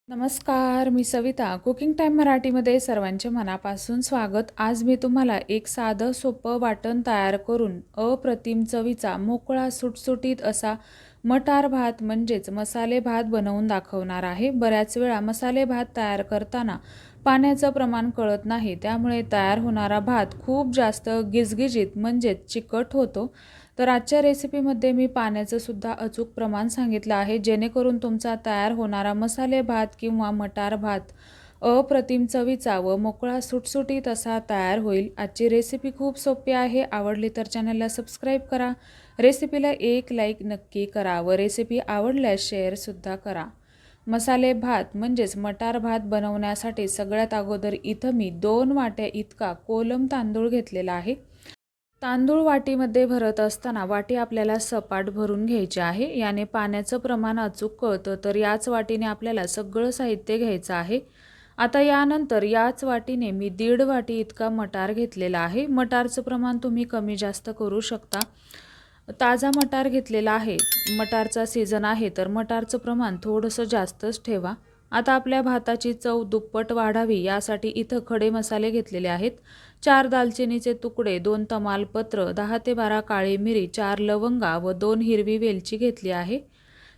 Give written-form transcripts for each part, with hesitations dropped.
नमस्कार, मी Savita. Cooking time मराठीमध्ये सर्वांचे मनापासून स्वागत. आज मी तुम्हाला एक साधं सोपं वाटण तयार करून अप्रतिम चवीचा मोकळा सुटसुटीत असा मटार भात म्हणजेच मसाले भात बनवून दाखवणार आहे. बऱ्याच वेळा मसाले भात तयार करताना पाण्याचं प्रमाण कळत नाही, त्यामुळे तयार होणारा भात खूप जास्त गिजगिजीत म्हणजेच चिकट होतो. तर आजच्या रेसिपीमध्ये मी पाण्याचं सुद्धा अचूक प्रमाण सांगितलं आहे, जेणेकरून तुमचा तयार होणारा मसाले भात किंवा मटार भात अप्रतिम चवीचा व मोकळा सुटसुटीत असा तयार होईल. आजची रेसिपी खूप सोपी आहे. आवडली तर चॅनलला सबस्क्राईब करा, रेसिपीला एक लाईक नक्की करा व रेसिपी आवडल्यास शेअरसुद्धा करा. मसाले भात म्हणजेच मटार भात बनवण्यासाठी सगळ्यात अगोदर इथं मी 2 वाट्या इतका कोलम तांदूळ घेतलेला आहे. तांदूळ वाटीमध्ये भरत असताना वाटी आपल्याला सपाट भरून घ्यायची आहे. याने पाण्याचं प्रमाण अचूक कळतं. तर याच वाटीने आपल्याला सगळं साहित्य घ्यायचं आहे. आता यानंतर याच वाटीने मी 1.5 वाटी इतका मटार घेतलेला आहे. मटारचं प्रमाण तुम्ही कमी जास्त करू शकता. ताजा मटार घेतलेला आहे. मटारचा सीझन आहे तर मटारचं प्रमाण थोडंसं जास्तच ठेवा. आता आपल्या भाताची चव दुप्पट वाढावी यासाठी इथं खडे मसाले घेतलेले आहेत. 4 दालचिनीचे तुकडे, 2 तमालपत्र, 10 ते 12 काळी मिरी, 4 लवंगा व 2 हिरवी वेलची घेतली आहे.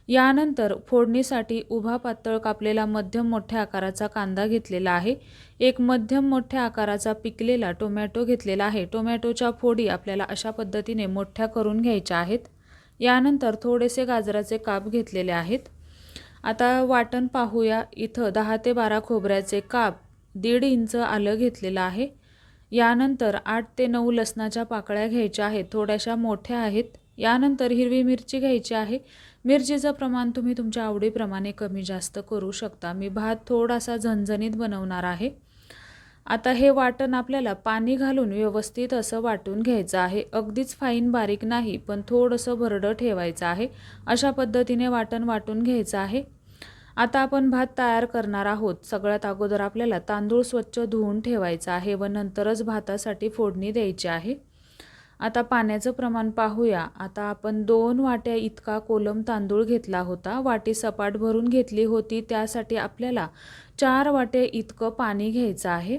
यानंतर फोडणीसाठी उभा पातळ कापलेला मध्यम मोठ्या आकाराचा कांदा घेतलेला आहे. एक मध्यम मोठ्या आकाराचा पिकलेला टोमॅटो घेतलेला आहे. टोमॅटोच्या फोडी आपल्याला अशा पद्धतीने मोठ्या करून घ्यायच्या आहेत. यानंतर थोडेसे गाजराचे काप घेतलेले आहेत. आता वाटण पाहूया. इथं 10 ते 12 खोबऱ्याचे काप, 1.5 इंच आलं घेतलेलं आहे. यानंतर 8 ते 9 लसणाच्या पाकळ्या घ्यायच्या आहेत, थोड्याशा मोठ्या आहेत. यानंतर हिरवी मिरची घ्यायची आहे. मिरचीचं प्रमाण तुम्ही तुमच्या आवडीप्रमाणे कमी जास्त करू शकता. मी भात थोडासा झणझणीत बनवणार आहे. आता हे वाटण आपल्याला पाणी घालून व्यवस्थित असं वाटून घ्यायचं आहे. अगदीच फाईन बारीक नाही, पण थोडंसं भरडं ठेवायचं आहे. अशा पद्धतीने वाटण वाटून घ्यायचं आहे. आता आपण भात तयार करणार आहोत. सगळ्यात अगोदर आपल्याला तांदूळ स्वच्छ धुवून ठेवायचा आहे व नंतरच भातासाठी फोडणी द्यायची आहे. आता पाण्याचं प्रमाण पाहूया. आता आपण 2 वाट्या इतका कोलम तांदूळ घेतला होता. वाटी सपाट भरून घेतली होती, त्यासाठी आपल्याला 4 वाटे इतकं पाणी घ्यायचं आहे.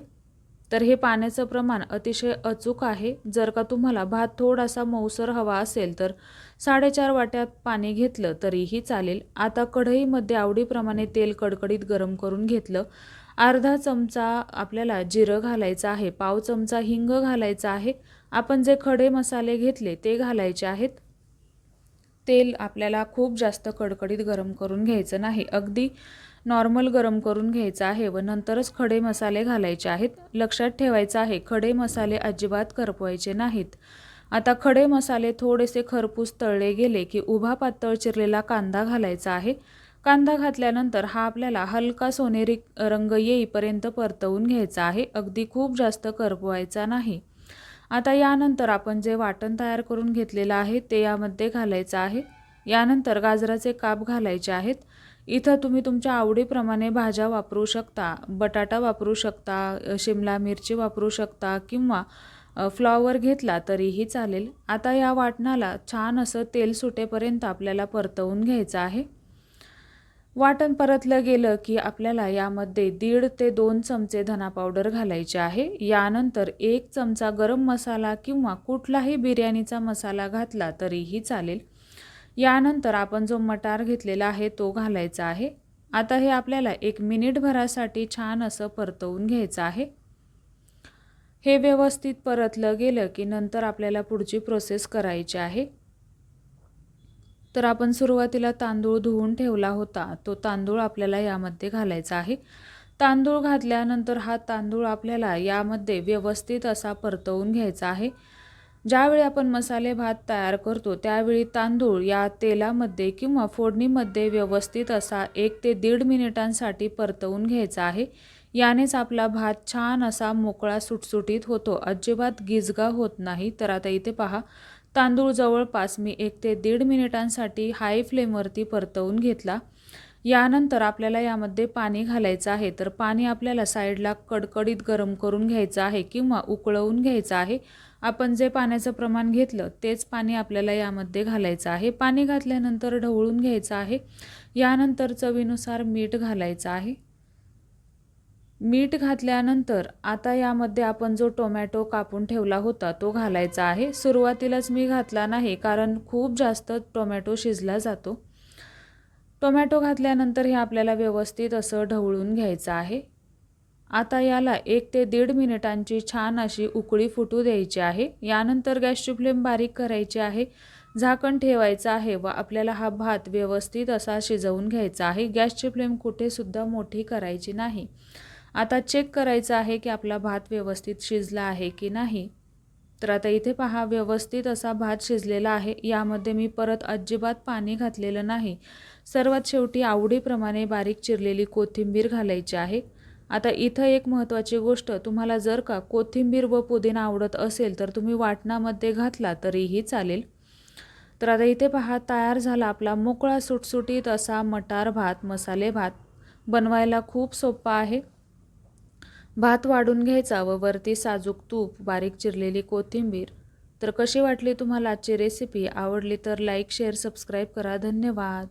तर हे पाण्याचं प्रमाण अतिशय अचूक आहे. जर का तुम्हाला भात थोडासा मऊसर हवा असेल तर 4.5 वाट्यात पाणी घेतलं तरीही चालेल. आता कढईमध्ये आवडीप्रमाणे तेल कडकडीत गरम करून घेतलं. अर्धा चमचा आपल्याला जिरं घालायचं आहे. पाव चमचा हिंग घालायचा आहे. आपण जे खडे मसाले घेतले ते घालायचे आहेत. तेल आपल्याला खूप जास्त कडकडीत गरम करून घ्यायचं नाही, अगदी नॉर्मल गरम करून घ्यायचं आहे व नंतरच खडे मसाले घालायचे आहेत. लक्षात ठेवायचं आहे, खडे मसाले अजिबात करपवायचे नाहीत. आता खडे मसाले थोडेसे खरपूस तळले गेले की उभा पातळ चिरलेला कांदा घालायचा आहे. कांदा घातल्यानंतर हा आपल्याला हलका सोनेरी रंग येईपर्यंत परतवून घ्यायचा आहे. अगदी खूप जास्त करपवायचा नाही. आता यानंतर आपण जे वाटण तयार करून घेतलेलं आहे ते यामध्ये घालायचं आहे. यानंतर गाजराचे काप घालायचे आहेत. इथं तुम्ही तुमच्या आवडीप्रमाणे भाज्या वापरू शकता. बटाटा वापरू शकता, शिमला मिरची वापरू शकता किंवा फ्लॉवर घेतला तरीही चालेल. आता या वाटणाला छान असं तेल सुटेपर्यंत आपल्याला परतवून घ्यायचं आहे. वाटण परतलं गेलं की आपल्याला यामध्ये 1.5 ते 2 चमचे धना पावडर घालायचे आहे. यानंतर 1 चमचा गरम मसाला किंवा कुठलाही बिर्याणीचा मसाला घातला तरीही चालेल. यानंतर आपण जो मटार घेतलेला आहे तो घालायचा आहे. आता हे आपल्याला 1 मिनिटभरासाठी छान असं परतवून घ्यायचं आहे. हे व्यवस्थित परतलं गेलं की नंतर आपल्याला पुढची प्रोसेस करायची आहे. तर आपण सुरुवातीला तांदूळ धुवून ठेवला होता, तो तांदूळ आपल्याला यामध्ये घालायचा आहे. तांदूळ घातल्यानंतर हा तांदूळ आपल्याला यामध्ये व्यवस्थित असा परतवून घ्यायचा आहे. ज्यावेळी आपण मसाले भात तयार करतो त्यावेळी तांदूळ या तेलामध्ये किंवा फोडणीमध्ये व्यवस्थित असा 1 ते 1.5 मिनिटांसाठी परतवून घ्यायचा आहे. यानेच आपला भात छान असा मोकळा सुटसुटीत होतो, अजिबात गिजगा होत नाही. तर आता इथे पहा, तांदूळ जवळपास मी 1 ते 1.5 मिनिटांसाठी हाय फ्लेमवरती परतवून घेतला. यानंतर आपल्याला यामध्ये पाणी घालायचं आहे. तर पाणी आपल्याला साईडला कडकडीत गरम करून घ्यायचं आहे किंवा उकळवून घ्यायचं आहे. आपण जे पाण्याचं प्रमाण घेतलं तेच पाणी आपल्याला यामध्ये घालायचं आहे. पाणी घातल्यानंतर ढवळून घ्यायचं आहे. यानंतर चवीनुसार मीठ घालायचं आहे. मीठ घातल्यानंतर आता यामध्ये आपण जो टोमॅटो कापून ठेवला होता तो घालायचा आहे. सुरुवातीलाच मी घातला नाही कारण खूप जास्त टोमॅटो शिजला जातो. टोमॅटो घातल्यानंतर हे आपल्याला व्यवस्थित असं ढवळून घ्यायचं आहे. आता याला 1 ते 1.5 मिनिटांची छान अशी उकळी फुटू द्यायची आहे. यानंतर गॅसची फ्लेम बारीक करायची आहे. झाकण ठेवायचं आहे व आपल्याला हा भात व्यवस्थित असा शिजवून घ्यायचा आहे. गॅसची फ्लेम कुठेसुद्धा मोठी करायची नाही. आता चेक करायचं आहे की आपला भात व्यवस्थित शिजला आहे की नाही. तर आता इथे पहा व्यवस्थित असा भात शिजलेला आहे. यामध्ये मी परत अजिबात पाणी घातलेलं नाही. सर्वात शेवटी आवडीप्रमाणे बारीक चिरलेली कोथिंबीर घालायची आहे. आता इथं एक महत्त्वाची गोष्ट, तुम्हाला जर का कोथिंबीर व पुदिना आवडत असेल तर तुम्ही वाटणामध्ये घातला तरीही चालेल. तर आता इथे पहा तयार झाला आपला मोकळा सुटसुटीत असा मटार भात, मसाले भात. बनवायला खूप सोपा आहे. भात वाढून घ्यायचा व वरती साजूक तूप, बारीक चिरलेली कोथिंबीर. तर कशी वाटली तुम्हाला आजची रेसिपी? आवडली तर लाईक, शेअर, सबस्क्राईब करा. धन्यवाद.